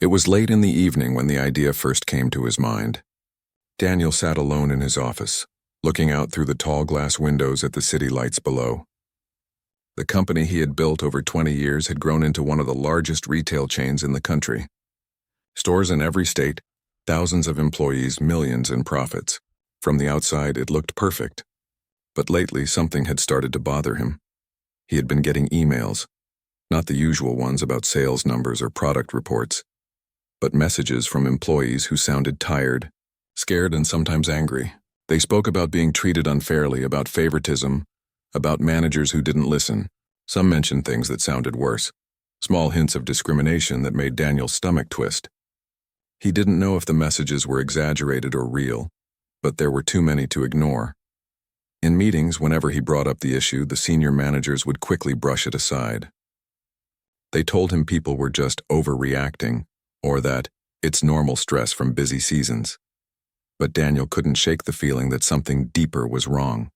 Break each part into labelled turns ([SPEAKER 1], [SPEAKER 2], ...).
[SPEAKER 1] It was late in the evening when the idea first came to his mind. Daniel sat alone in his office, looking out through the tall glass windows at the city lights below. The company he had built over 20 years had grown into one of the largest retail chains in the country. Stores in every state, thousands of employees, millions in profits. From the outside, it looked perfect. But lately, something had started to bother him. He had been getting emails, not the usual ones about sales numbers or product reports, but messages from employees who sounded tired, scared, and sometimes angry. They spoke about being treated unfairly, about favoritism, about managers who didn't listen. Some mentioned things that sounded worse, small hints of discrimination that made Daniel's stomach twist. He didn't know if the messages were exaggerated or real, but there were too many to ignore. In meetings, whenever he brought up the issue, the senior managers would quickly brush it aside. They told him people were just overreacting, or that it's normal stress from busy seasons. But Daniel couldn't shake the feeling that something deeper was wrong.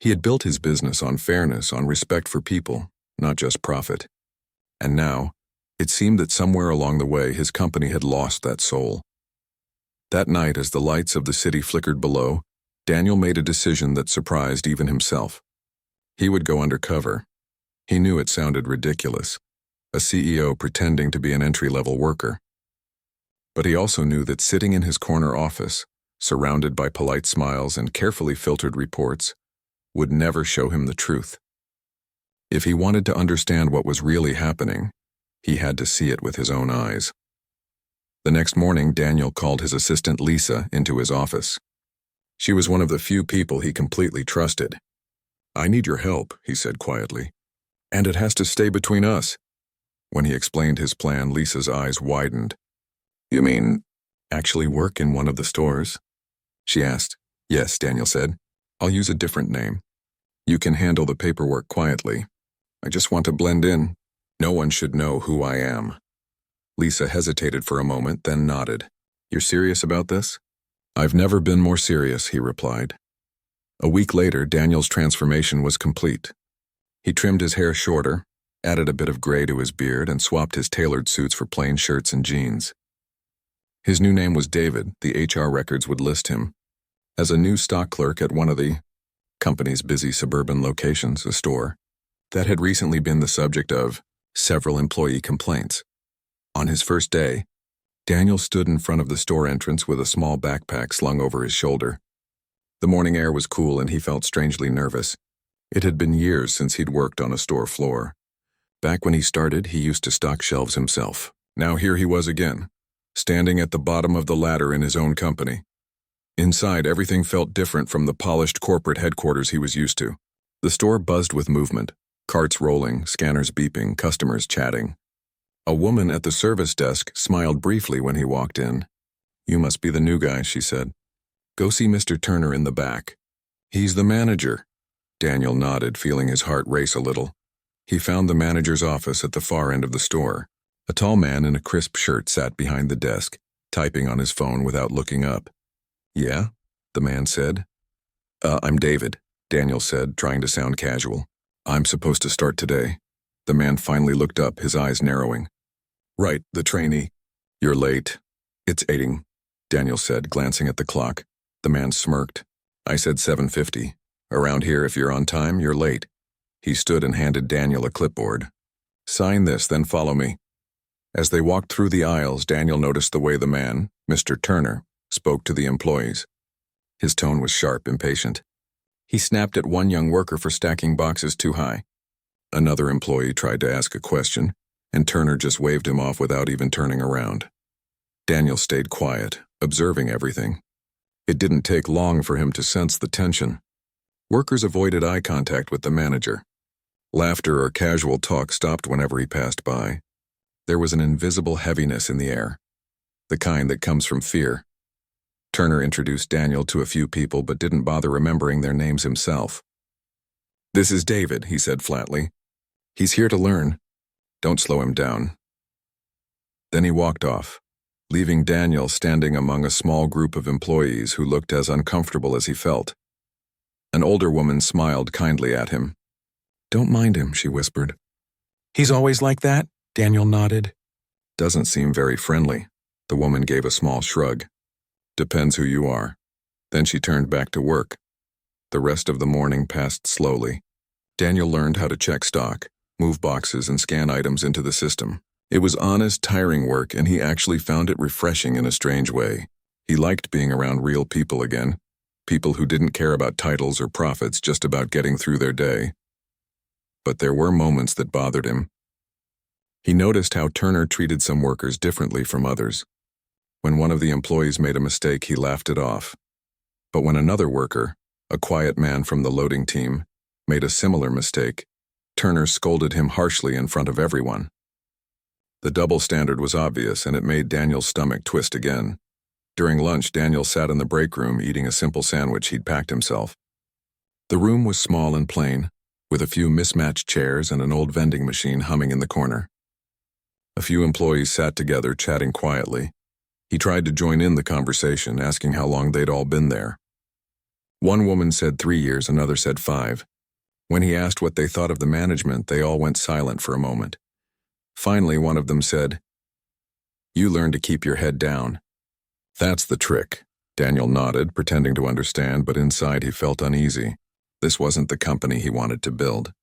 [SPEAKER 1] He had built his business on fairness, on respect for people, not just profit. And now, it seemed that somewhere along the way his company had lost that soul. That night, as the lights of the city flickered below, Daniel made a decision that surprised even himself. He would go undercover. He knew it sounded ridiculous, a CEO pretending to be an entry-level worker. But he also knew that sitting in his corner office, surrounded by polite smiles and carefully filtered reports, would never show him the truth. If he wanted to understand what was really happening, he had to see it with his own eyes. The next morning, Daniel called his assistant Lisa into his office. She was one of the few people he completely trusted. "I need your help," he said quietly. "And it has to stay between us." When he explained his plan, Lisa's eyes widened. "You mean, actually work in one of the stores?" she asked. "Yes," Daniel said. "I'll use a different name. You can handle the paperwork quietly. I just want to blend in. No one should know who I am." Lisa hesitated for a moment, then nodded. "You're serious about this?" "I've never been more serious," he replied. A week later, Daniel's transformation was complete. He trimmed his hair shorter, added a bit of gray to his beard, and swapped his tailored suits for plain shirts and jeans. His new name was David. The HR records would list him as a new stock clerk at one of the company's busy suburban locations, a store that had recently been the subject of several employee complaints. On his first day, Daniel stood in front of the store entrance with a small backpack slung over his shoulder. The morning air was cool and he felt strangely nervous. It had been years since he'd worked on a store floor. Back when he started, he used to stock shelves himself. Now here he was again, standing at the bottom of the ladder in his own company. Inside, everything felt different from the polished corporate headquarters he was used to. The store buzzed with movement, carts rolling, scanners beeping, customers chatting. A woman at the service desk smiled briefly when he walked in. "You must be the new guy," she said. "Go see Mr. Turner in the back. He's the manager." Daniel nodded, feeling his heart race a little. He found the manager's office at the far end of the store. A tall man in a crisp shirt sat behind the desk, typing on his phone without looking up. "Yeah?" the man said. I'm David," Daniel said, trying to sound casual. "I'm supposed to start today." The man finally looked up, his eyes narrowing. "Right, the trainee. You're late." "It's 8, Daniel said, glancing at the clock. The man smirked. "I said 7:50. Around here, if you're on time, you're late." He stood and handed Daniel a clipboard. "Sign this, then follow me." As they walked through the aisles, Daniel noticed the way the man, Mr. Turner, spoke to the employees. His tone was sharp, impatient. He snapped at one young worker for stacking boxes too high. Another employee tried to ask a question, and Turner just waved him off without even turning around. Daniel stayed quiet, observing everything. It didn't take long for him to sense the tension. Workers avoided eye contact with the manager. Laughter or casual talk stopped whenever he passed by. There was an invisible heaviness in the air, the kind that comes from fear. Turner introduced Daniel to a few people but didn't bother remembering their names himself. "This is David," he said flatly. "He's here to learn. Don't slow him down." Then he walked off, leaving Daniel standing among a small group of employees who looked as uncomfortable as he felt. An older woman smiled kindly at him. "Don't mind him," she whispered. "He's always like that?" Daniel nodded. Doesn't seem very friendly. The woman gave a small shrug. Depends who you are. Then she turned back to work. The rest of the morning passed slowly. Daniel learned how to check stock, move boxes, and scan items into the system. It was honest, tiring work, and he actually found it refreshing in a strange way. He liked being around real people again, people who didn't care about titles or profits, just about getting through their day. But there were moments that bothered him. He noticed how Turner treated some workers differently from others. When one of the employees made a mistake, he laughed it off. But when another worker, a quiet man from the loading team, made a similar mistake, Turner scolded him harshly in front of everyone. The double standard was obvious, and it made Daniel's stomach twist again. During lunch, Daniel sat in the break room eating a simple sandwich he'd packed himself. The room was small and plain, with a few mismatched chairs and an old vending machine humming in the corner. A few employees sat together, chatting quietly. He tried to join in the conversation, asking how long they'd all been there. One woman said 3 years, another said 5. When he asked what they thought of the management, they all went silent for a moment. Finally, one of them said, "You learn to keep your head down." "That's the trick." Daniel nodded, pretending to understand, but inside he felt uneasy. This wasn't the company he wanted to build.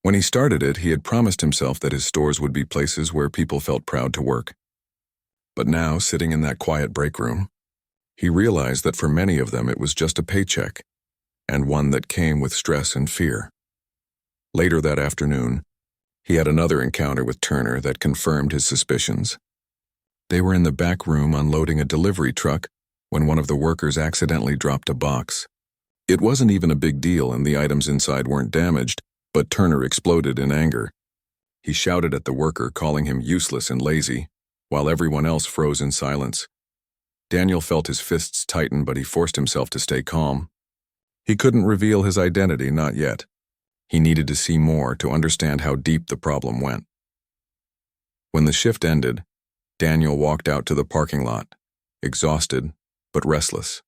[SPEAKER 1] When he started it, he had promised himself that his stores would be places where people felt proud to work. But now, sitting in that quiet break room, he realized that for many of them it was just a paycheck, and one that came with stress and fear. Later that afternoon, he had another encounter with Turner that confirmed his suspicions. They were in the back room unloading a delivery truck when one of the workers accidentally dropped a box. It wasn't even a big deal, and the items inside weren't damaged, but Turner exploded in anger. He shouted at the worker, calling him useless and lazy, while everyone else froze in silence. Daniel felt his fists tighten, but he forced himself to stay calm. He couldn't reveal his identity, not yet. He needed to see more to understand how deep the problem went. When the shift ended, Daniel walked out to the parking lot, exhausted but restless.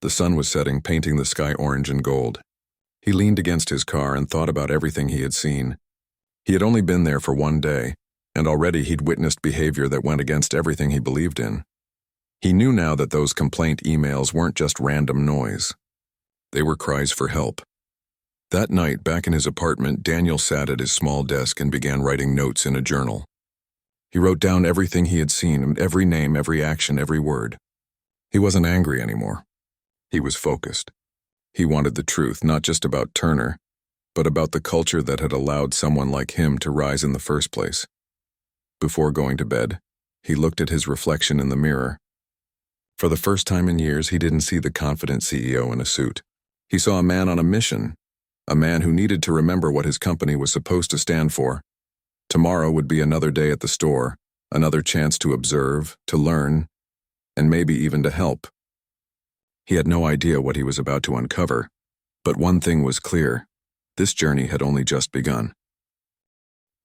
[SPEAKER 1] The sun was setting, painting the sky orange and gold. He leaned against his car and thought about everything he had seen. He had only been there for 1 day, and already he'd witnessed behavior that went against everything he believed in. He knew now that those complaint emails weren't just random noise. They were cries for help. That night, back in his apartment, Daniel sat at his small desk and began writing notes in a journal. He wrote down everything he had seen, every name, every action, every word. He wasn't angry anymore. He was focused. He wanted the truth, not just about Turner, but about the culture that had allowed someone like him to rise in the first place. Before going to bed, he looked at his reflection in the mirror. For the first time in years, he didn't see the confident CEO in a suit. He saw a man on a mission, a man who needed to remember what his company was supposed to stand for. Tomorrow would be another day at the store, another chance to observe, to learn, and maybe even to help. He had no idea what he was about to uncover, but one thing was clear: this journey had only just begun.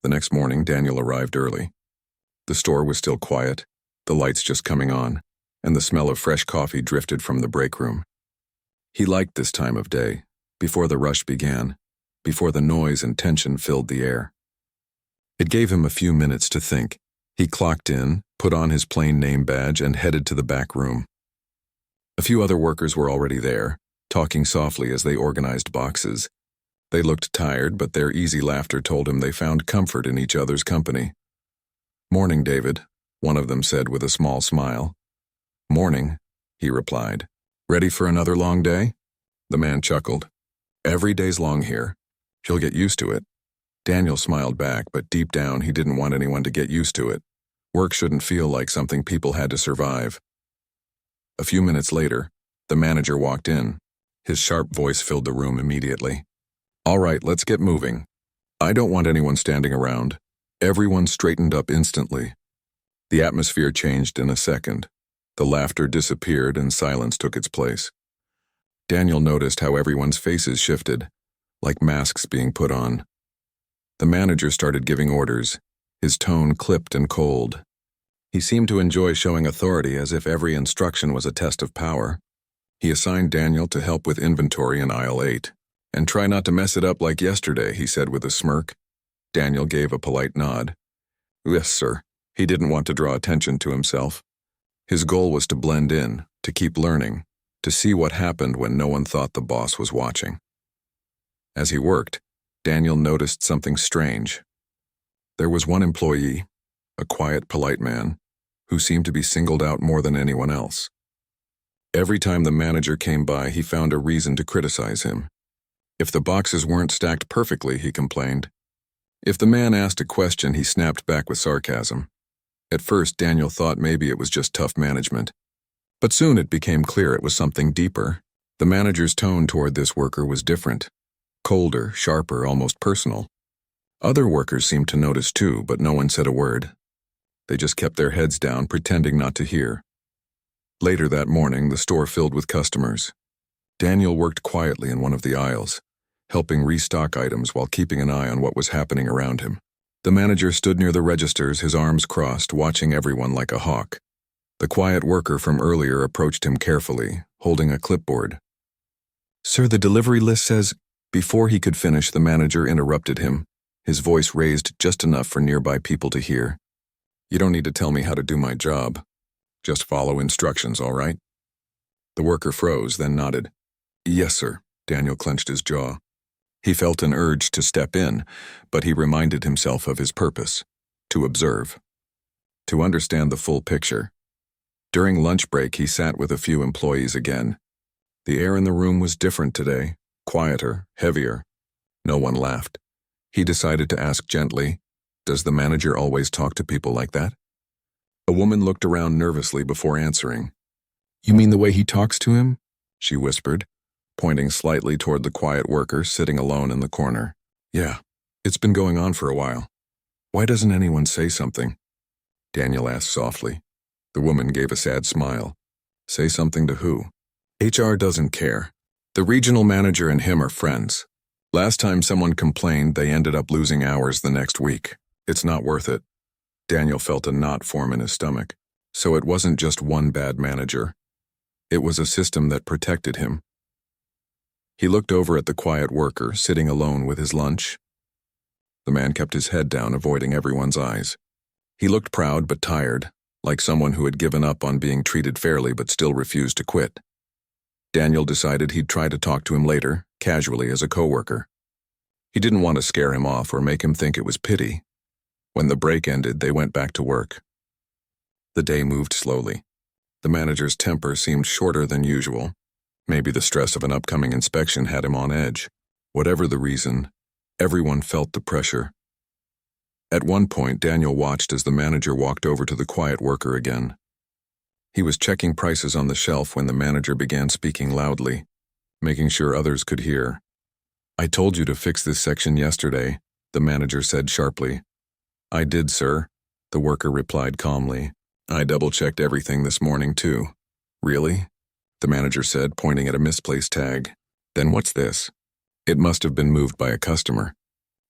[SPEAKER 1] The next morning, Daniel arrived early. The store was still quiet, the lights just coming on, and the smell of fresh coffee drifted from the break room. He liked this time of day, before the rush began, before the noise and tension filled the air. It gave him a few minutes to think. He clocked in, put on his plain name badge, and headed to the back room. A few other workers were already there, talking softly as they organized boxes. They looked tired, but their easy laughter told him they found comfort in each other's company. "Morning, David," one of them said with a small smile. "Morning," he replied. "Ready for another long day?" The man chuckled. "Every day's long here. You'll get used to it." Daniel smiled back, but deep down he didn't want anyone to get used to it. Work shouldn't feel like something people had to survive. A few minutes later, the manager walked in. His sharp voice filled the room immediately. "All right, let's get moving. I don't want anyone standing around." Everyone straightened up instantly. The atmosphere changed in a second. The laughter disappeared and silence took its place. Daniel noticed how everyone's faces shifted, like masks being put on. The manager started giving orders, his tone clipped and cold. He seemed to enjoy showing authority, as if every instruction was a test of power. He assigned Daniel to help with inventory in aisle 8. "And try not to mess it up like yesterday," he said with a smirk. Daniel gave a polite nod. "Yes, sir." He didn't want to draw attention to himself. His goal was to blend in, to keep learning, to see what happened when no one thought the boss was watching. As he worked, Daniel noticed something strange. There was one employee, a quiet, polite man, who seemed to be singled out more than anyone else. Every time the manager came by, he found a reason to criticize him. If the boxes weren't stacked perfectly, he complained. If the man asked a question, he snapped back with sarcasm. At first, Daniel thought maybe it was just tough management. But soon it became clear it was something deeper. The manager's tone toward this worker was different. Colder, sharper, almost personal. Other workers seemed to notice too, but no one said a word. They just kept their heads down, pretending not to hear. Later that morning, the store filled with customers. Daniel worked quietly in one of the aisles, helping restock items while keeping an eye on what was happening around him. The manager stood near the registers, his arms crossed, watching everyone like a hawk. The quiet worker from earlier approached him carefully, holding a clipboard. "Sir, the delivery list says—" Before he could finish, the manager interrupted him, his voice raised just enough for nearby people to hear. "You don't need to tell me how to do my job. Just follow instructions, all right?" The worker froze, then nodded. "Yes, sir." Daniel clenched his jaw. He felt an urge to step in, but he reminded himself of his purpose: to observe, to understand the full picture. During lunch break, he sat with a few employees again. The air in the room was different today, quieter, heavier. No one laughed. He decided to ask gently, "Does the manager always talk to people like that?" A woman looked around nervously before answering. "You mean the way he talks to him?" she whispered, pointing slightly toward the quiet worker sitting alone in the corner. "Yeah, it's been going on for a while. Why doesn't anyone say something?" Daniel asked softly. The woman gave a sad smile. "Say something to who?" "HR doesn't care. The regional manager and him are friends. Last time someone complained, they ended up losing hours the next week. It's not worth it." Daniel felt a knot form in his stomach. So it wasn't just one bad manager. It was a system that protected him. He looked over at the quiet worker, sitting alone with his lunch. The man kept his head down, avoiding everyone's eyes. He looked proud but tired, like someone who had given up on being treated fairly but still refused to quit. Daniel decided he'd try to talk to him later, casually as a coworker. He didn't want to scare him off or make him think it was pity. When the break ended, they went back to work. The day moved slowly. The manager's temper seemed shorter than usual. Maybe the stress of an upcoming inspection had him on edge. Whatever the reason, everyone felt the pressure. At one point, Daniel watched as the manager walked over to the quiet worker again. He was checking prices on the shelf when the manager began speaking loudly, making sure others could hear. "I told you to fix this section yesterday," the manager said sharply. "I did, sir," the worker replied calmly. "I double-checked everything this morning, too." "Really?" the manager said, pointing at a misplaced tag. "Then what's this?" "It must have been moved by a customer."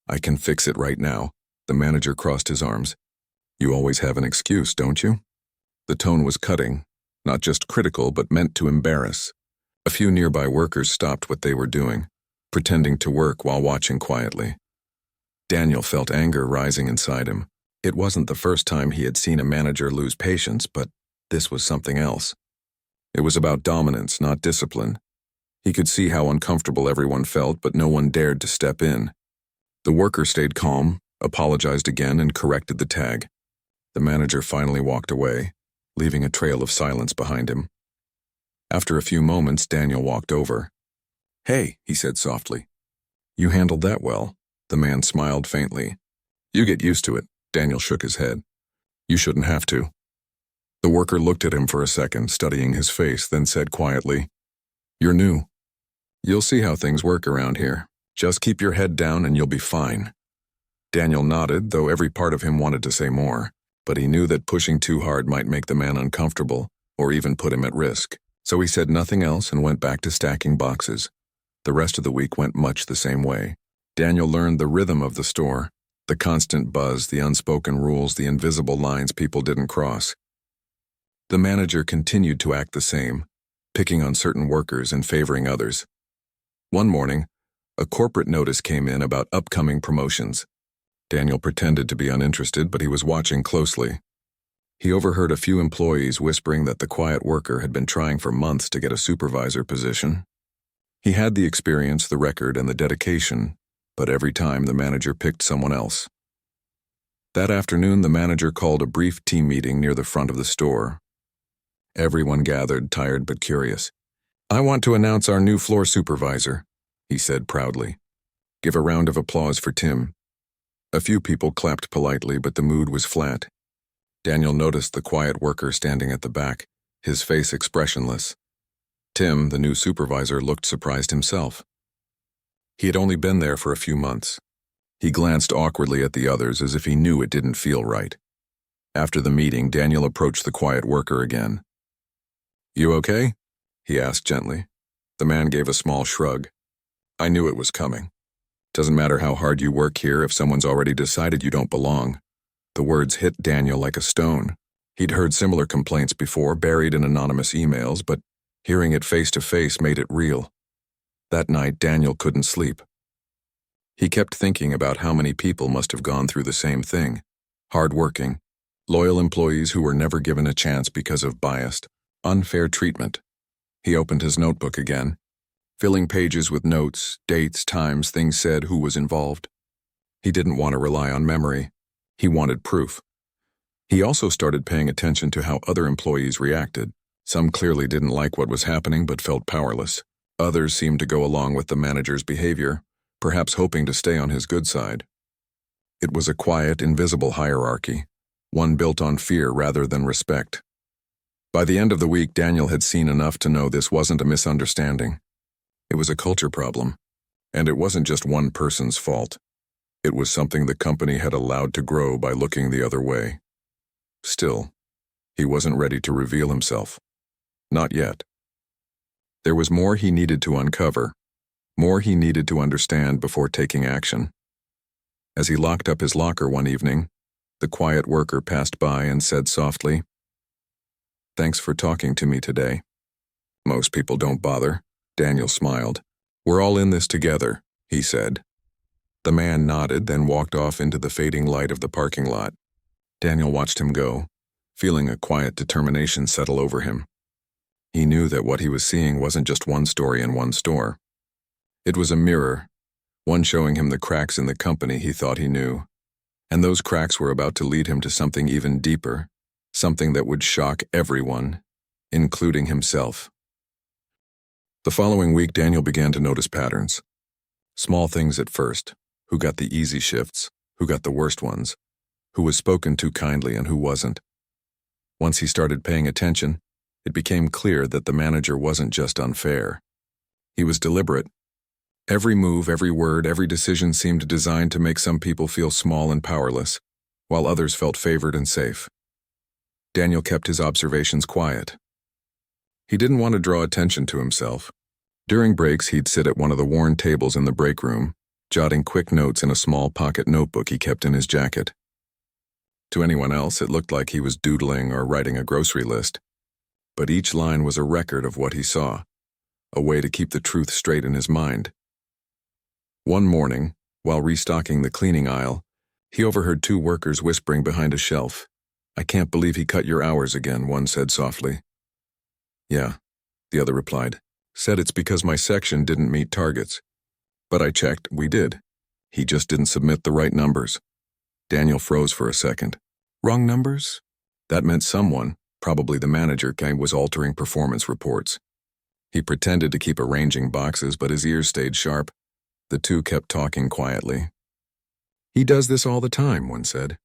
[SPEAKER 1] "I can fix it right now." The manager crossed his arms. "You always have an excuse, don't you?" The tone was cutting, not just critical but meant to embarrass. A few nearby workers stopped what they were doing, pretending to work while watching quietly. Daniel felt anger rising inside him. It wasn't the first time he had seen a manager lose patience, but this was something else. It was about dominance, not discipline. He could see how uncomfortable everyone felt, but no one dared to step in. The worker stayed calm, apologized again, and corrected the tag. The manager finally walked away, leaving a trail of silence behind him. After a few moments, Daniel walked over. "Hey," he said softly. "You handled that well." The man smiled faintly. "You get used to it." Daniel shook his head. "You shouldn't have to." The worker looked at him for a second, studying his face, then said quietly, "You're new. You'll see how things work around here. Just keep your head down and you'll be fine." Daniel nodded, though every part of him wanted to say more, but he knew that pushing too hard might make the man uncomfortable or even put him at risk. So he said nothing else and went back to stacking boxes. The rest of the week went much the same way. Daniel learned the rhythm of the store, the constant buzz, the unspoken rules, the invisible lines people didn't cross. The manager continued to act the same, picking on certain workers and favoring others. One morning, a corporate notice came in about upcoming promotions. Daniel pretended to be uninterested, but he was watching closely. He overheard a few employees whispering that the quiet worker had been trying for months to get a supervisor position. He had the experience, the record, and the dedication, but every time the manager picked someone else. That afternoon, the manager called a brief team meeting near the front of the store. Everyone gathered, tired but curious. "I want to announce our new floor supervisor," he said proudly. "Give a round of applause for Tim." A few people clapped politely, but the mood was flat. Daniel noticed the quiet worker standing at the back, his face expressionless. Tim, the new supervisor, looked surprised himself. He had only been there for a few months. He glanced awkwardly at the others as if he knew it didn't feel right. After the meeting, Daniel approached the quiet worker again. "You okay?" he asked gently. The man gave a small shrug. "I knew it was coming. Doesn't matter how hard you work here if someone's already decided you don't belong." The words hit Daniel like a stone. He'd heard similar complaints before, buried in anonymous emails, but hearing it face to face made it real. That night, Daniel couldn't sleep. He kept thinking about how many people must have gone through the same thing. Hard-working, loyal employees who were never given a chance because of biased, unfair treatment. He opened his notebook again, filling pages with notes, dates, times, things said, who was involved. He didn't want to rely on memory. He wanted proof. He also started paying attention to how other employees reacted. Some clearly didn't like what was happening but felt powerless. Others seemed to go along with the manager's behavior, perhaps hoping to stay on his good side. It was a quiet, invisible hierarchy, one built on fear rather than respect. By the end of the week, Daniel had seen enough to know this wasn't a misunderstanding. It was a culture problem, and it wasn't just one person's fault. It was something the company had allowed to grow by looking the other way. Still, he wasn't ready to reveal himself. Not yet. There was more he needed to uncover, more he needed to understand before taking action. As he locked up his locker one evening, the quiet worker passed by and said softly, "Thanks for talking to me today." "Most people don't bother," Daniel smiled. "We're all in this together," he said. The man nodded, then walked off into the fading light of the parking lot. Daniel watched him go, feeling a quiet determination settle over him. He knew that what he was seeing wasn't just one story in one store. It was a mirror, one showing him the cracks in the company he thought he knew. And those cracks were about to lead him to something even deeper, something that would shock everyone, including himself. The following week, Daniel began to notice patterns. Small things at first. Who got the easy shifts? Who got the worst ones? Who was spoken to kindly and who wasn't? Once he started paying attention, it became clear that the manager wasn't just unfair. He was deliberate. Every move, every word, every decision seemed designed to make some people feel small and powerless, while others felt favored and safe. Daniel kept his observations quiet. He didn't want to draw attention to himself. During breaks, he'd sit at one of the worn tables in the break room, jotting quick notes in a small pocket notebook he kept in his jacket. To anyone else, it looked like he was doodling or writing a grocery list. But each line was a record of what he saw, a way to keep the truth straight in his mind. One morning, while restocking the cleaning aisle, he overheard two workers whispering behind a shelf. "I can't believe he cut your hours again," one said softly. "Yeah," the other replied. "Said it's because my section didn't meet targets. But I checked, we did. He just didn't submit the right numbers." Daniel froze for a second. Wrong numbers? That meant someone, probably the manager, was altering performance reports. He pretended to keep arranging boxes, but his ears stayed sharp. The two kept talking quietly. "He does this all the time," one said.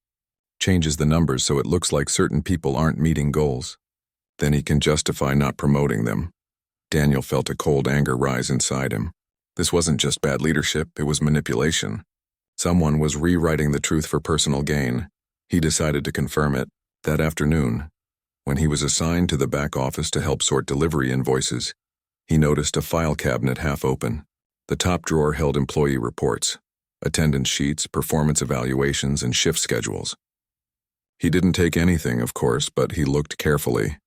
[SPEAKER 1] "Changes the numbers so it looks like certain people aren't meeting goals. Then he can justify not promoting them." Daniel felt a cold anger rise inside him. This wasn't just bad leadership, it was manipulation. Someone was rewriting the truth for personal gain. He decided to confirm it. That afternoon, when he was assigned to the back office to help sort delivery invoices, he noticed a file cabinet half open. The top drawer held employee reports, attendance sheets, performance evaluations, and shift schedules. He didn't take anything, of course, but he looked carefully.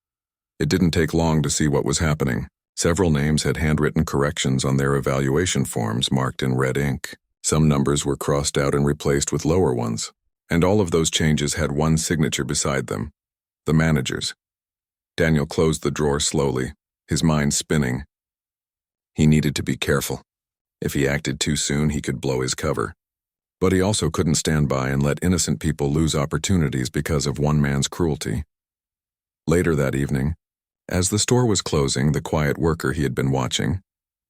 [SPEAKER 1] It didn't take long to see what was happening. Several names had handwritten corrections on their evaluation forms marked in red ink. Some numbers were crossed out and replaced with lower ones, and all of those changes had one signature beside them. The managers. Daniel closed the drawer slowly, his mind spinning. He needed to be careful. If he acted too soon, he could blow his cover. But he also couldn't stand by and let innocent people lose opportunities because of one man's cruelty. Later that evening, as the store was closing, the quiet worker he had been watching,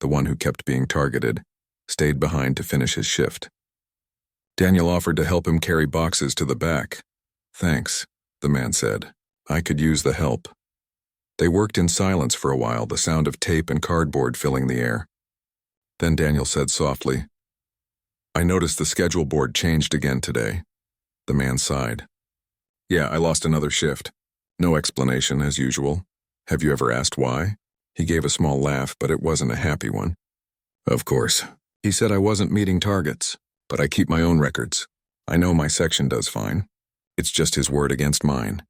[SPEAKER 1] the one who kept being targeted, stayed behind to finish his shift. Daniel offered to help him carry boxes to the back. "Thanks," the man said. "I could use the help." They worked in silence for a while, the sound of tape and cardboard filling the air. Then Daniel said softly, "I noticed the schedule board changed again today." The man sighed. "Yeah, I lost another shift. No explanation, as usual. Have you ever asked why?" He gave a small laugh, but it wasn't a happy one. "Of course. He said I wasn't meeting targets, but I keep my own records. I know my section does fine. It's just his word against mine."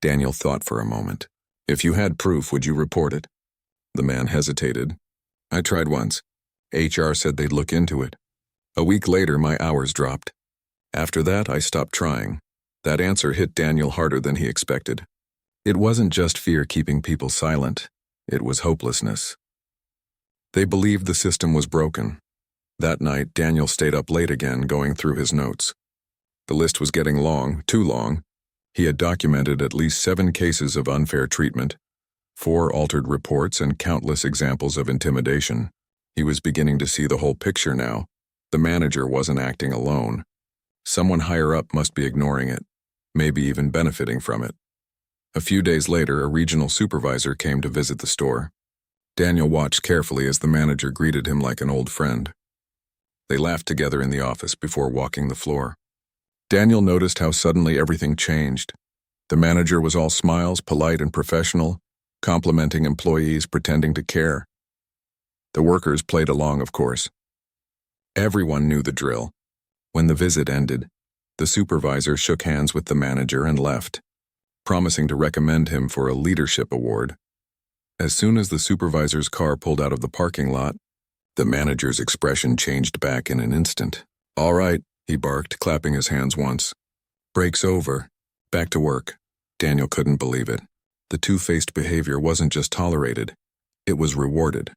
[SPEAKER 1] Daniel thought for a moment. "If you had proof, would you report it?" The man hesitated. "I tried once. HR said they'd look into it. A week later, my hours dropped. After that, I stopped trying." That answer hit Daniel harder than he expected. It wasn't just fear keeping people silent. It was hopelessness. They believed the system was broken. That night, Daniel stayed up late again, going through his notes. The list was getting long, too long. He had documented at least 7 cases of unfair treatment, 4 altered reports, and countless examples of intimidation. He was beginning to see the whole picture now. The manager wasn't acting alone. Someone higher up must be ignoring it, maybe even benefiting from it. A few days later, a regional supervisor came to visit the store. Daniel watched carefully as the manager greeted him like an old friend. They laughed together in the office before walking the floor. Daniel noticed how suddenly everything changed. The manager was all smiles, polite and professional, complimenting employees, pretending to care. The workers played along, of course. Everyone knew the drill. When the visit ended, the supervisor shook hands with the manager and left, promising to recommend him for a leadership award. As soon as the supervisor's car pulled out of the parking lot, the manager's expression changed back in an instant. "All right," he barked, clapping his hands once. "Break's over. Back to work." Daniel couldn't believe it. The two-faced behavior wasn't just tolerated, it was rewarded.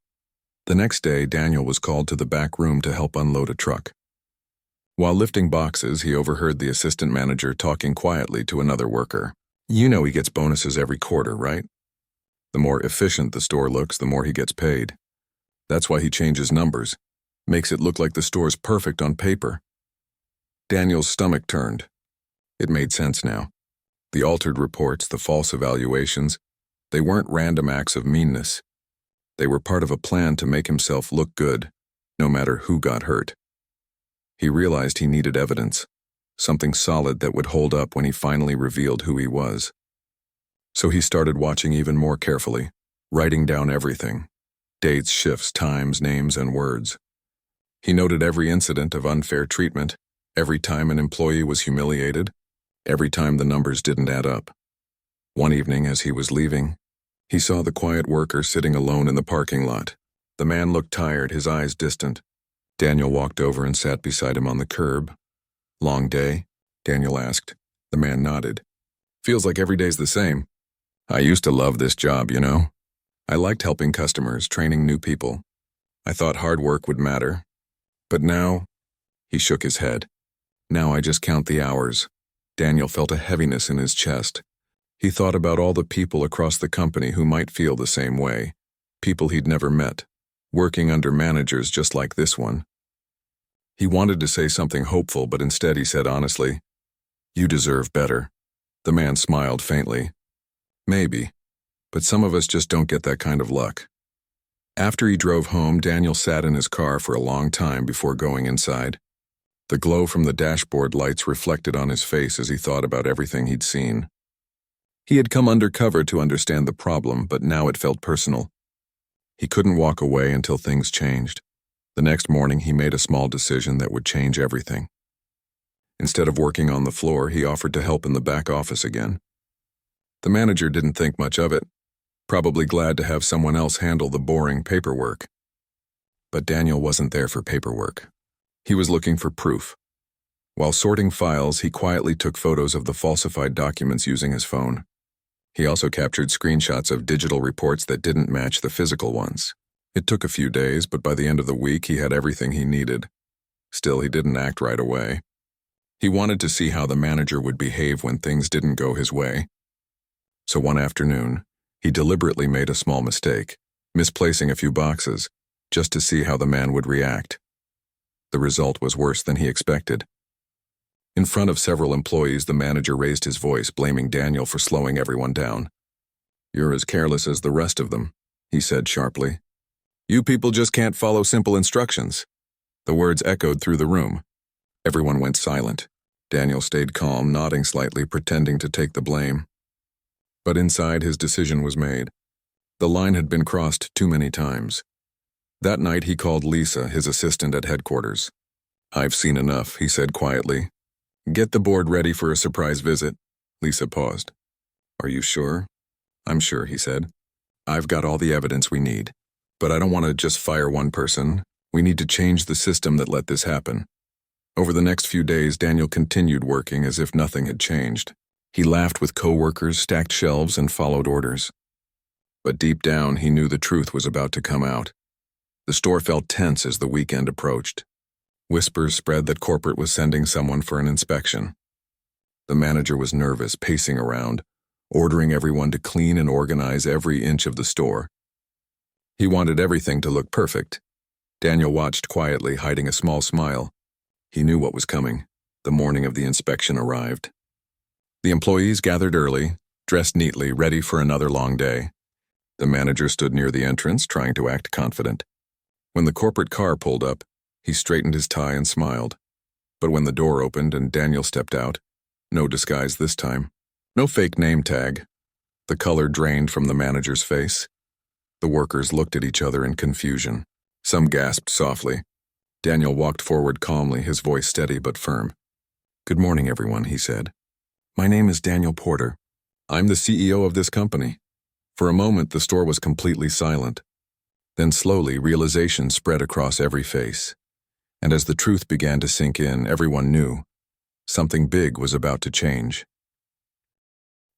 [SPEAKER 1] The next day, Daniel was called to the back room to help unload a truck. While lifting boxes, he overheard the assistant manager talking quietly to another worker. "You know he gets bonuses every quarter, right? The more efficient the store looks, the more he gets paid. That's why he changes numbers, makes it look like the store's perfect on paper." Daniel's stomach turned. It made sense now. The altered reports, the false evaluations, they weren't random acts of meanness. They were part of a plan to make himself look good, no matter who got hurt. He realized he needed evidence, something solid that would hold up when he finally revealed who he was. So he started watching even more carefully, writing down everything: dates, shifts, times, names, and words. He noted every incident of unfair treatment, every time an employee was humiliated, every time the numbers didn't add up. One evening, as he was leaving, he saw the quiet worker sitting alone in the parking lot. The man looked tired, his eyes distant. Daniel walked over and sat beside him on the curb. "Long day?" Daniel asked. The man nodded. "Feels like every day's the same. I used to love this job, you know. I liked helping customers, training new people. I thought hard work would matter. But now," he shook his head, "now I just count the hours." Daniel felt a heaviness in his chest. He thought about all the people across the company who might feel the same way, people he'd never met, working under managers just like this one. He wanted to say something hopeful, but instead he said honestly, "You deserve better." The man smiled faintly. "Maybe, but some of us just don't get that kind of luck." After he drove home, Daniel sat in his car for a long time before going inside. The glow from the dashboard lights reflected on his face as he thought about everything he'd seen. He had come undercover to understand the problem, but now it felt personal. He couldn't walk away until things changed. The next morning, he made a small decision that would change everything. Instead of working on the floor, he offered to help in the back office again. The manager didn't think much of it, probably glad to have someone else handle the boring paperwork. But Daniel wasn't there for paperwork. He was looking for proof. While sorting files, he quietly took photos of the falsified documents using his phone. He also captured screenshots of digital reports that didn't match the physical ones. It took a few days, but by the end of the week he had everything he needed. Still, he didn't act right away. He wanted to see how the manager would behave when things didn't go his way. So one afternoon, he deliberately made a small mistake, misplacing a few boxes, just to see how the man would react. The result was worse than he expected. In front of several employees, the manager raised his voice, blaming Daniel for slowing everyone down. "You're as careless as the rest of them," he said sharply. "You people just can't follow simple instructions." The words echoed through the room. Everyone went silent. Daniel stayed calm, nodding slightly, pretending to take the blame. But inside, his decision was made. The line had been crossed too many times. That night, he called Lisa, his assistant at headquarters. "I've seen enough," he said quietly. "Get the board ready for a surprise visit." Lisa paused. "Are you sure?" "I'm sure," he said. "I've got all the evidence we need. But I don't want to just fire one person. We need to change the system that let this happen." Over the next few days, Daniel continued working as if nothing had changed. He laughed with coworkers, stacked shelves, and followed orders. But deep down, he knew the truth was about to come out. The store felt tense as the weekend approached. Whispers spread that corporate was sending someone for an inspection. The manager was nervous, pacing around, ordering everyone to clean and organize every inch of the store. He wanted everything to look perfect. Daniel watched quietly, hiding a small smile. He knew what was coming. The morning of the inspection arrived. The employees gathered early, dressed neatly, ready for another long day. The manager stood near the entrance, trying to act confident. When the corporate car pulled up, he straightened his tie and smiled. But when the door opened and Daniel stepped out, no disguise this time. No fake name tag. The color drained from the manager's face. The workers looked at each other in confusion. Some gasped softly. Daniel walked forward calmly, his voice steady but firm. "Good morning, everyone," he said. "My name is Daniel Porter. I'm the CEO of this company." For a moment, the store was completely silent. Then slowly, realization spread across every face. And as the truth began to sink in, everyone knew something big was about to change.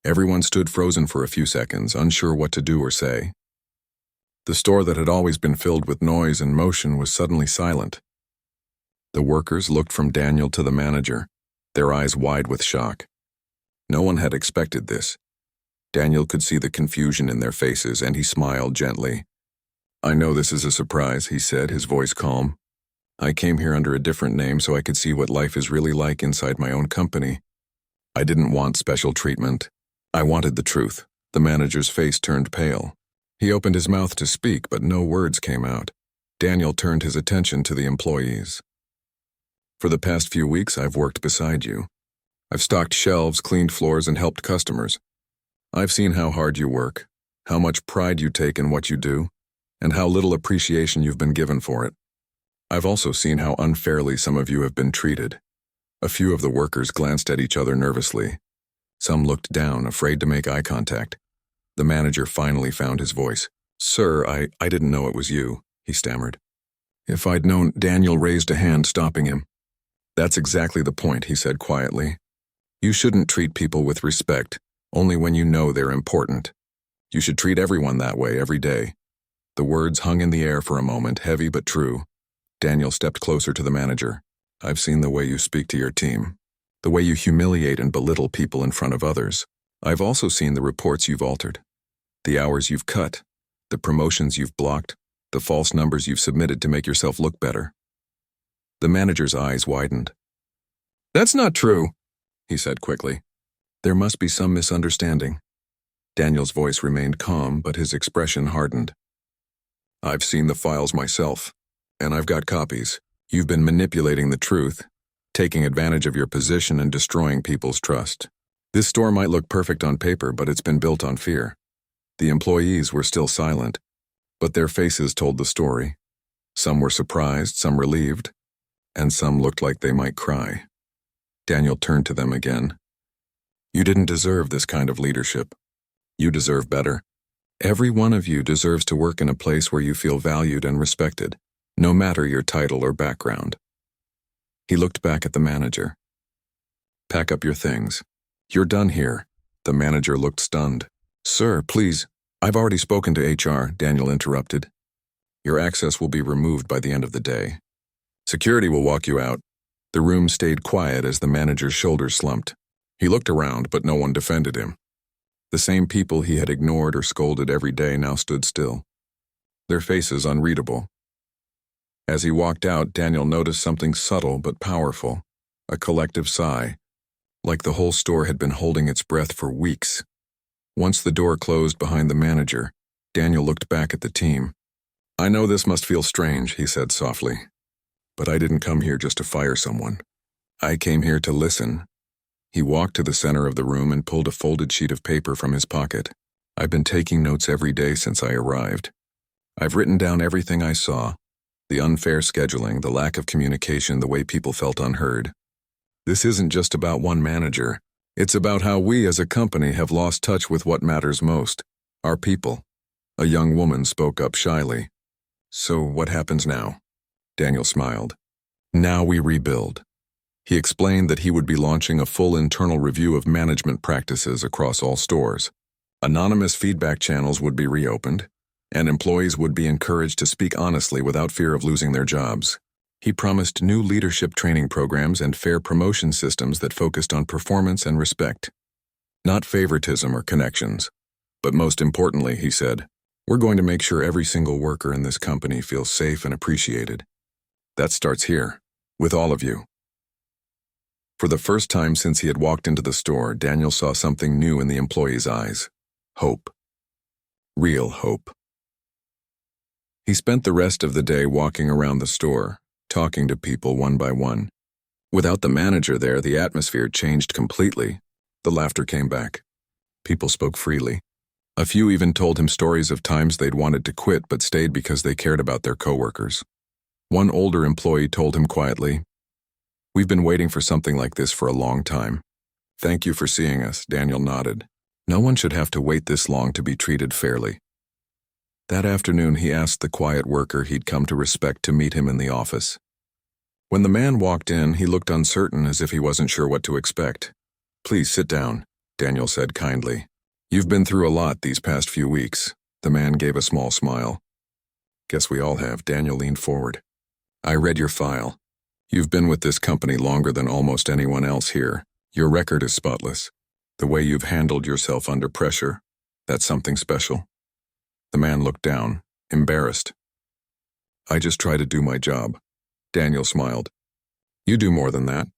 [SPEAKER 1] Everyone stood frozen for a few seconds, unsure what to do or say. The store that had always been filled with noise and motion was suddenly silent. The workers looked from Daniel to the manager, their eyes wide with shock. No one had expected this. Daniel could see the confusion in their faces, and he smiled gently. "I know this is a surprise," he said, his voice calm. "I came here under a different name so I could see what life is really like inside my own company. I didn't want special treatment. I wanted the truth." The manager's face turned pale. He opened his mouth to speak, but no words came out. Daniel turned his attention to the employees. "For the past few weeks, I've worked beside you. I've stocked shelves, cleaned floors, and helped customers. I've seen how hard you work, how much pride you take in what you do, and how little appreciation you've been given for it. I've also seen how unfairly some of you have been treated." A few of the workers glanced at each other nervously. Some looked down, afraid to make eye contact. The manager finally found his voice. "Sir, I didn't know it was you," he stammered. "If I'd known..." Daniel raised a hand, stopping him. "That's exactly the point," he said quietly. "You shouldn't treat people with respect, only when you know they're important. You should treat everyone that way every day." The words hung in the air for a moment, heavy but true. Daniel stepped closer to the manager. "I've seen the way you speak to your team, the way you humiliate and belittle people in front of others. I've also seen the reports you've altered, the hours you've cut, the promotions you've blocked, the false numbers you've submitted to make yourself look better." The manager's eyes widened. "That's not true," he said quickly. "There must be some misunderstanding." Daniel's voice remained calm, but his expression hardened. "I've seen the files myself, and I've got copies. You've been manipulating the truth, taking advantage of your position and destroying people's trust. This store might look perfect on paper, but it's been built on fear." The employees were still silent, but their faces told the story. Some were surprised, some relieved, and some looked like they might cry. Daniel turned to them again. "You didn't deserve this kind of leadership. You deserve better. Every one of you deserves to work in a place where you feel valued and respected, no matter your title or background." He looked back at the manager. "Pack up your things. You're done here." The manager looked stunned. Sir, please. I've already spoken to HR, Daniel interrupted. Your access will be removed by the end of the day. Security will walk you out. The room stayed quiet as the manager's shoulders slumped. He looked around, but no one defended him. The same people he had ignored or scolded every day now stood still, their faces unreadable. As he walked out, Daniel noticed something subtle but powerful, a collective sigh, like the whole store had been holding its breath for weeks. Once the door closed behind the manager, Daniel looked back at the team. I know this must feel strange, he said softly, but I didn't come here just to fire someone. I came here to listen. He walked to the center of the room and pulled a folded sheet of paper from his pocket. I've been taking notes every day since I arrived. I've written down everything I saw, the unfair scheduling, the lack of communication, the way people felt unheard. This isn't just about one manager. It's about how we as a company have lost touch with what matters most, our people. A young woman spoke up shyly. So what happens now? Daniel smiled. Now we rebuild. He explained that he would be launching a full internal review of management practices across all stores. Anonymous feedback channels would be reopened, and employees would be encouraged to speak honestly without fear of losing their jobs. He promised new leadership training programs and fair promotion systems that focused on performance and respect, not favoritism or connections. But most importantly, he said, we're going to make sure every single worker in this company feels safe and appreciated. That starts here, with all of you. For the first time since he had walked into the store, Daniel saw something new in the employees' eyes. Hope. Real hope. He spent the rest of the day walking around the store, talking to people one by one. Without the manager there, the atmosphere changed completely. The laughter came back. People spoke freely. A few even told him stories of times they'd wanted to quit but stayed because they cared about their coworkers. One older employee told him quietly, "We've been waiting for something like this for a long time. Thank you for seeing us," Daniel nodded. No one should have to wait this long to be treated fairly. That afternoon, he asked the quiet worker he'd come to respect to meet him in the office. When the man walked in, he looked uncertain, as if he wasn't sure what to expect. "Please sit down," Daniel said kindly. "You've been through a lot these past few weeks." The man gave a small smile. "Guess we all have." Daniel leaned forward. "I read your file. You've been with this company longer than almost anyone else here. Your record is spotless. The way you've handled yourself under pressure, that's something special." The man looked down, embarrassed. "I just try to do my job." Daniel smiled. "You do more than that.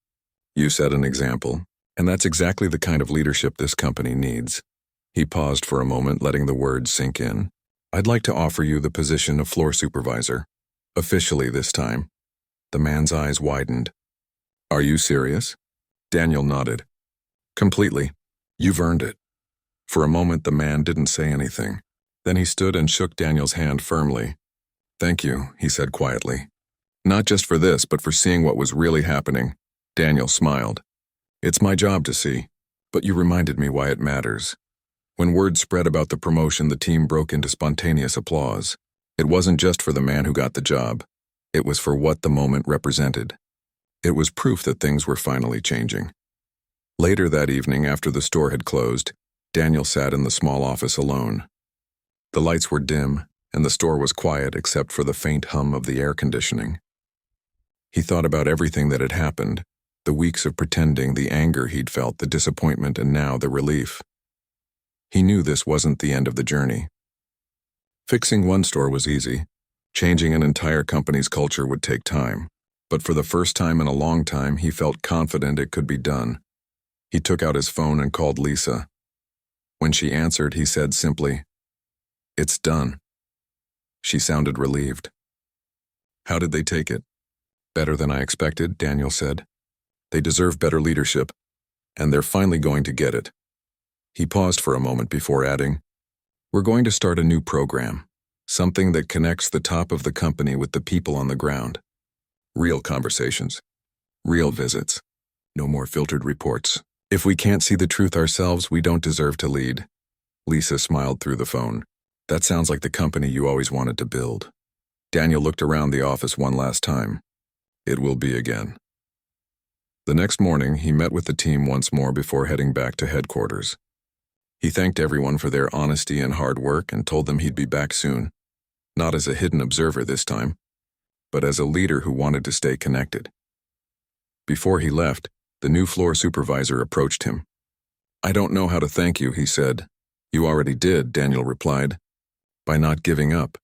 [SPEAKER 1] You set an example, and that's exactly the kind of leadership this company needs." He paused for a moment, letting the words sink in. "I'd like to offer you the position of floor supervisor. Officially this time." The man's eyes widened. "Are you serious?" Daniel nodded. "Completely. You've earned it." For a moment, the man didn't say anything. Then he stood and shook Daniel's hand firmly. "Thank you," he said quietly. "Not just for this, but for seeing what was really happening." Daniel smiled. "It's my job to see, but you reminded me why it matters." When word spread about the promotion, the team broke into spontaneous applause. It wasn't just for the man who got the job. It was for what the moment represented. It was proof that things were finally changing. Later that evening, after the store had closed, Daniel sat in the small office alone. The lights were dim, and the store was quiet except for the faint hum of the air conditioning. He thought about everything that had happened, the weeks of pretending, the anger he'd felt, the disappointment, and now the relief. He knew this wasn't the end of the journey. Fixing one store was easy. Changing an entire company's culture would take time. But for the first time in a long time, he felt confident it could be done. He took out his phone and called Lisa. When she answered, he said simply, "It's done." She sounded relieved. "How did they take it?" "Better than I expected," Daniel said. "They deserve better leadership, and they're finally going to get it." He paused for a moment before adding, "We're going to start a new program, something that connects the top of the company with the people on the ground. Real conversations, real visits, no more filtered reports. If we can't see the truth ourselves, we don't deserve to lead." Lisa smiled through the phone. "That sounds like the company you always wanted to build." Daniel looked around the office one last time. It will be again. The next morning, he met with the team once more before heading back to headquarters. He thanked everyone for their honesty and hard work and told them he'd be back soon, not as a hidden observer this time, but as a leader who wanted to stay connected. Before he left, the new floor supervisor approached him. "I don't know how to thank you," he said. "You already did," Daniel replied, "by not giving up."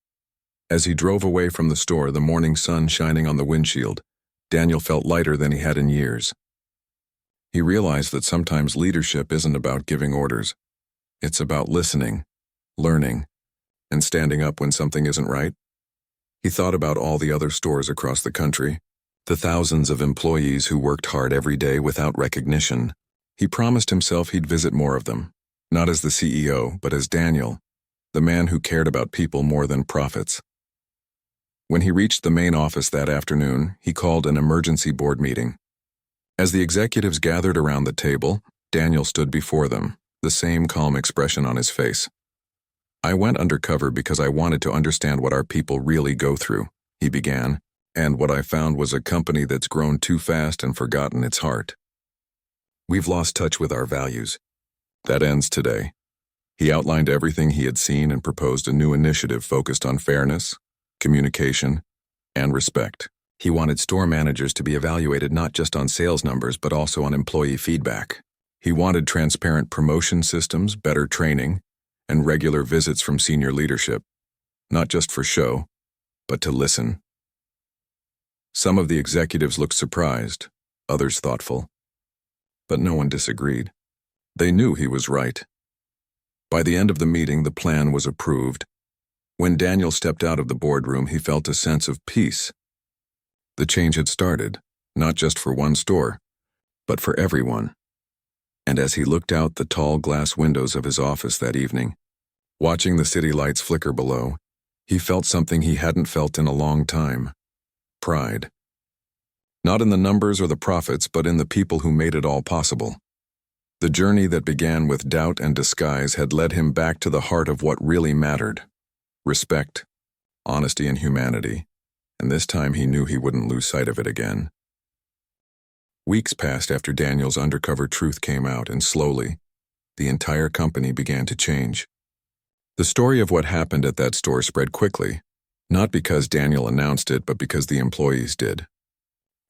[SPEAKER 1] As he drove away from the store, the morning sun shining on the windshield, Daniel felt lighter than he had in years. He realized that sometimes leadership isn't about giving orders. It's about listening, learning, and standing up when something isn't right. He thought about all the other stores across the country, the thousands of employees who worked hard every day without recognition. He promised himself he'd visit more of them, not as the CEO, but as Daniel, the man who cared about people more than profits. When he reached the main office that afternoon, he called an emergency board meeting. As the executives gathered around the table, Daniel stood before them, the same calm expression on his face. "I went undercover because I wanted to understand what our people really go through," he began, "and what I found was a company that's grown too fast and forgotten its heart. We've lost touch with our values. That ends today." He outlined everything he had seen and proposed a new initiative focused on fairness, communication, and respect. He wanted store managers to be evaluated not just on sales numbers but also on employee feedback. He wanted transparent promotion systems, better training, and regular visits from senior leadership, not just for show, but to listen. Some of the executives looked surprised, others thoughtful, but no one disagreed. They knew he was right. By the end of the meeting, the plan was approved. When Daniel stepped out of the boardroom, he felt a sense of peace. The change had started, not just for one store, but for everyone. And as he looked out the tall glass windows of his office that evening, watching the city lights flicker below, he felt something he hadn't felt in a long time: pride. Not in the numbers or the profits, but in the people who made it all possible. The journey that began with doubt and disguise had led him back to the heart of what really mattered: respect, honesty, and humanity, and this time he knew he wouldn't lose sight of it again. Weeks passed after Daniel's undercover truth came out, and slowly, the entire company began to change. The story of what happened at that store spread quickly, not because Daniel announced it, but because the employees did.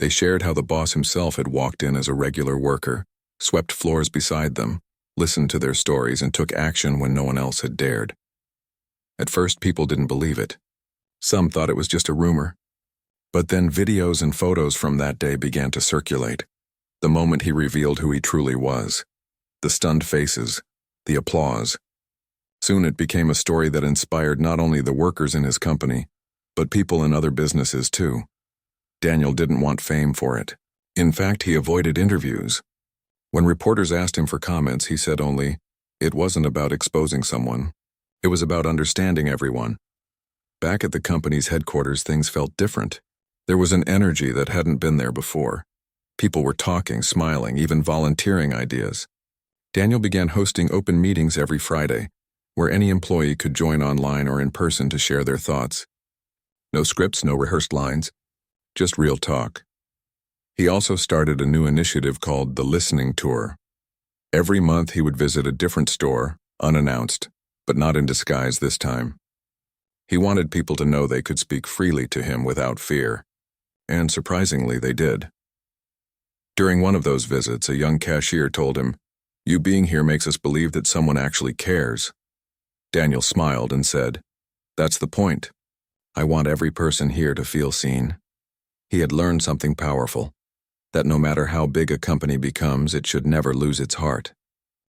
[SPEAKER 1] They shared how the boss himself had walked in as a regular worker, swept floors beside them, listened to their stories, and took action when no one else had dared. At first, people didn't believe it. Some thought it was just a rumor. But then videos and photos from that day began to circulate. The moment he revealed who he truly was. The stunned faces, the applause. Soon it became a story that inspired not only the workers in his company, but people in other businesses too. Daniel didn't want fame for it. In fact, he avoided interviews. When reporters asked him for comments, he said only, it wasn't about exposing someone. It was about understanding everyone. Back at the company's headquarters, things felt different. There was an energy that hadn't been there before. People were talking, smiling, even volunteering ideas. Daniel began hosting open meetings every Friday, where any employee could join online or in person to share their thoughts. No scripts, no rehearsed lines, just real talk. He also started a new initiative called the Listening Tour. Every month he would visit a different store, unannounced, but not in disguise this time. He wanted people to know they could speak freely to him without fear. And surprisingly, they did. During one of those visits, a young cashier told him, "You being here makes us believe that someone actually cares." Daniel smiled and said, "That's the point. I want every person here to feel seen." He had learned something powerful, that no matter how big a company becomes, it should never lose its heart.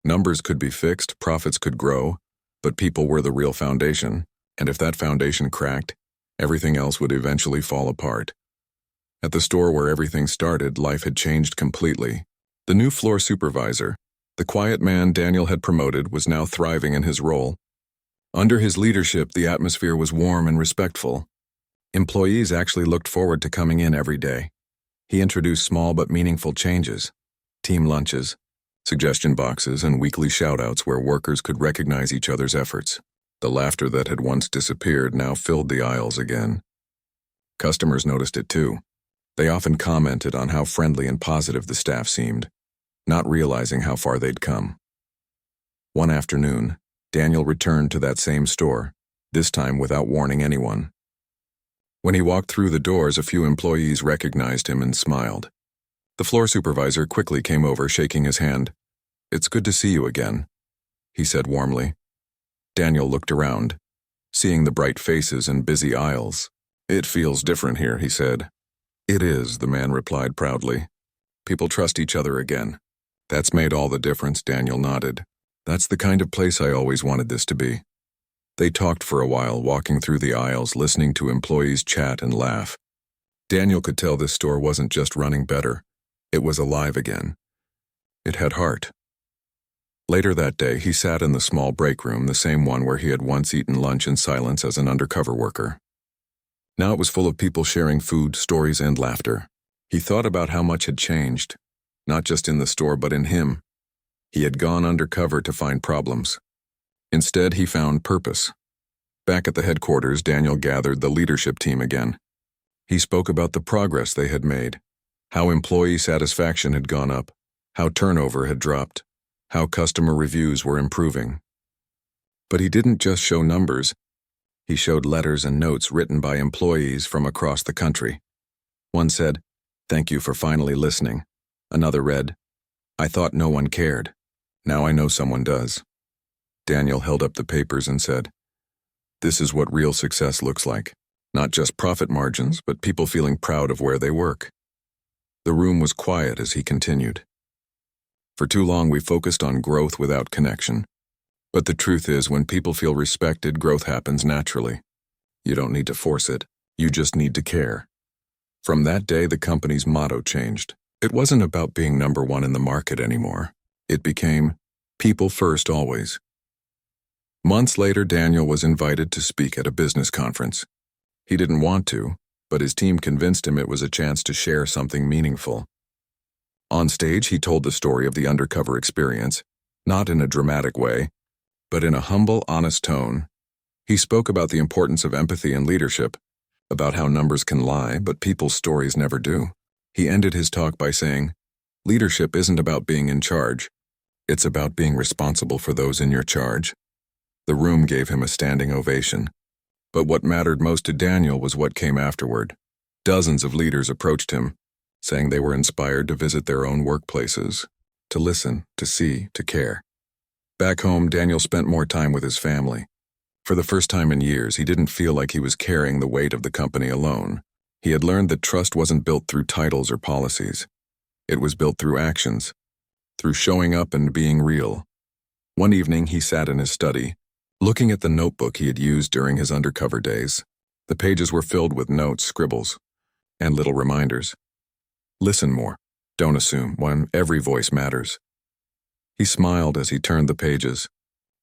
[SPEAKER 1] Numbers could be fixed, profits could grow, but people were the real foundation, and if that foundation cracked, everything else would eventually fall apart. At the store where everything started, life had changed completely. The new floor supervisor, the quiet man Daniel had promoted, was now thriving in his role. Under his leadership, the atmosphere was warm and respectful. Employees actually looked forward to coming in every day. He introduced small but meaningful changes: team lunches, suggestion boxes, and weekly shout-outs where workers could recognize each other's efforts. The laughter that had once disappeared now filled the aisles again. Customers noticed it too. They often commented on how friendly and positive the staff seemed, not realizing how far they'd come. One afternoon, Daniel returned to that same store, this time without warning anyone. When he walked through the doors, a few employees recognized him and smiled. The floor supervisor quickly came over, shaking his hand. "It's good to see you again," he said warmly. Daniel looked around, seeing the bright faces and busy aisles. "It feels different here," he said. "It is," the man replied proudly. "People trust each other again." "That's made all the difference," Daniel nodded. "That's the kind of place I always wanted this to be." They talked for a while, walking through the aisles, listening to employees chat and laugh. Daniel could tell this store wasn't just running better, it was alive again. It had heart. Later that day, he sat in the small break room, the same one where he had once eaten lunch in silence as an undercover worker. Now it was full of people sharing food, stories, and laughter. He thought about how much had changed, not just in the store but in him. He had gone undercover to find problems. Instead, he found purpose. Back at the headquarters, Daniel gathered the leadership team again. He spoke about the progress they had made, how employee satisfaction had gone up, how turnover had dropped, how customer reviews were improving. But he didn't just show numbers. He showed letters and notes written by employees from across the country. One said, "Thank you for finally listening." Another read, "I thought no one cared. Now I know someone does." Daniel held up the papers and said, "This is what real success looks like. Not just profit margins, but people feeling proud of where they work." The room was quiet as he continued. "For too long we focused on growth without connection. But the truth is, when people feel respected, growth happens naturally. You don't need to force it, you just need to care." From that day, the company's motto changed. It wasn't about being number one in the market anymore. It became, "People first always." Months later, Daniel was invited to speak at a business conference. He didn't want to, but his team convinced him it was a chance to share something meaningful. On stage, he told the story of the undercover experience, not in a dramatic way, but in a humble, honest tone. He spoke about the importance of empathy and leadership, about how numbers can lie, but people's stories never do. He ended his talk by saying, "Leadership isn't about being in charge. It's about being responsible for those in your charge." The room gave him a standing ovation. But what mattered most to Daniel was what came afterward. Dozens of leaders approached him, saying they were inspired to visit their own workplaces, to listen, to see, to care. Back home, Daniel spent more time with his family. For the first time in years, he didn't feel like he was carrying the weight of the company alone. He had learned that trust wasn't built through titles or policies. It was built through actions, through showing up and being real. One evening, he sat in his study, looking at the notebook he had used during his undercover days. The pages were filled with notes, scribbles, and little reminders. Listen more. Don't assume. Every voice matters. He smiled as he turned the pages,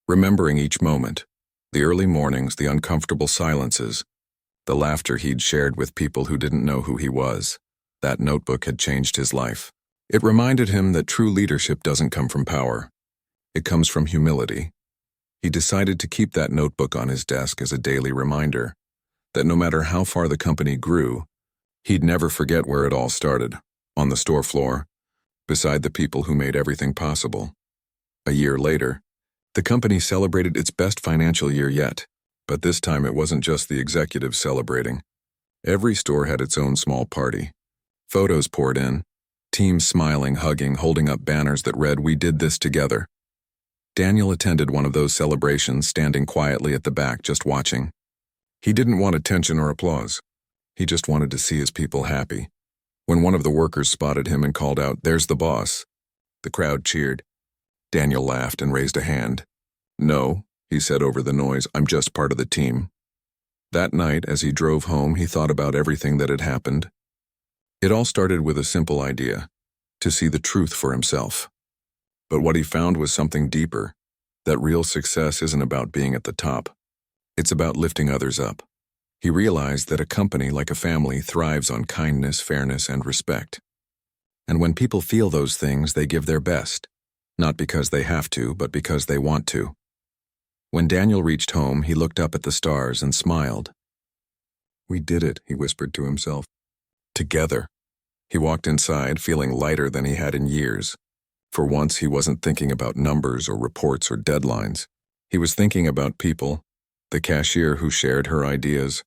[SPEAKER 1] remembering each moment, the early mornings, the uncomfortable silences, the laughter he'd shared with people who didn't know who he was. That notebook had changed his life. It reminded him that true leadership doesn't come from power. It comes from humility. He decided to keep that notebook on his desk as a daily reminder that no matter how far the company grew, he'd never forget where it all started, on the store floor, beside the people who made everything possible. A year later, the company celebrated its best financial year yet, but this time it wasn't just the executives celebrating. Every store had its own small party. Photos poured in, teams smiling, hugging, holding up banners that read, "We did this together." Daniel attended one of those celebrations, standing quietly at the back, just watching. He didn't want attention or applause. He just wanted to see his people happy. When one of the workers spotted him and called out, "There's the boss," the crowd cheered. Daniel laughed and raised a hand. "No," he said over the noise, "I'm just part of the team." That night, as he drove home, he thought about everything that had happened. It all started with a simple idea, to see the truth for himself. But what he found was something deeper, that real success isn't about being at the top. It's about lifting others up. He realized that a company, like a family, thrives on kindness, fairness, and respect. And when people feel those things, they give their best, not because they have to, but because they want to. When Daniel reached home, he looked up at the stars and smiled. "We did it," he whispered to himself. "Together." He walked inside, feeling lighter than he had in years. For once, he wasn't thinking about numbers or reports or deadlines. He was thinking about people, the cashier who shared her ideas,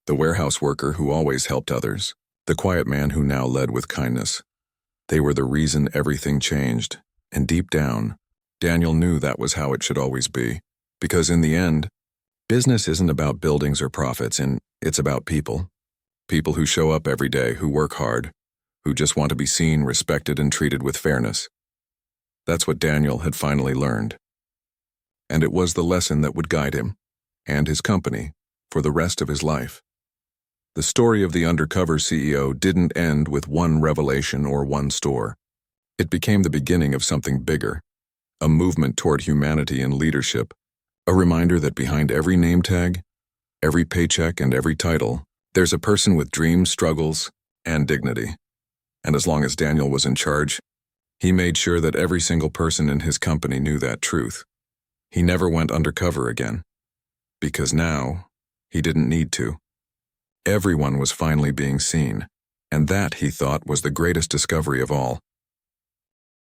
[SPEAKER 1] the warehouse worker who always helped others, the quiet man who now led with kindness. They were the reason everything changed, and deep down, Daniel knew that was how it should always be. Because in the end, business isn't about buildings or profits, and it's about people. People who show up every day, who work hard, who just want to be seen, respected, and treated with fairness. That's what Daniel had finally learned. And it was the lesson that would guide him, and his company, for the rest of his life. The story of the Undercover CEO didn't end with one revelation or one store. It became the beginning of something bigger, a movement toward humanity and leadership, a reminder that behind every name tag, every paycheck, and every title, there's a person with dreams, struggles, and dignity. And as long as Daniel was in charge, he made sure that every single person in his company knew that truth. He never went undercover again. Because now, he didn't need to. Everyone was finally being seen, and that, he thought, was the greatest discovery of all.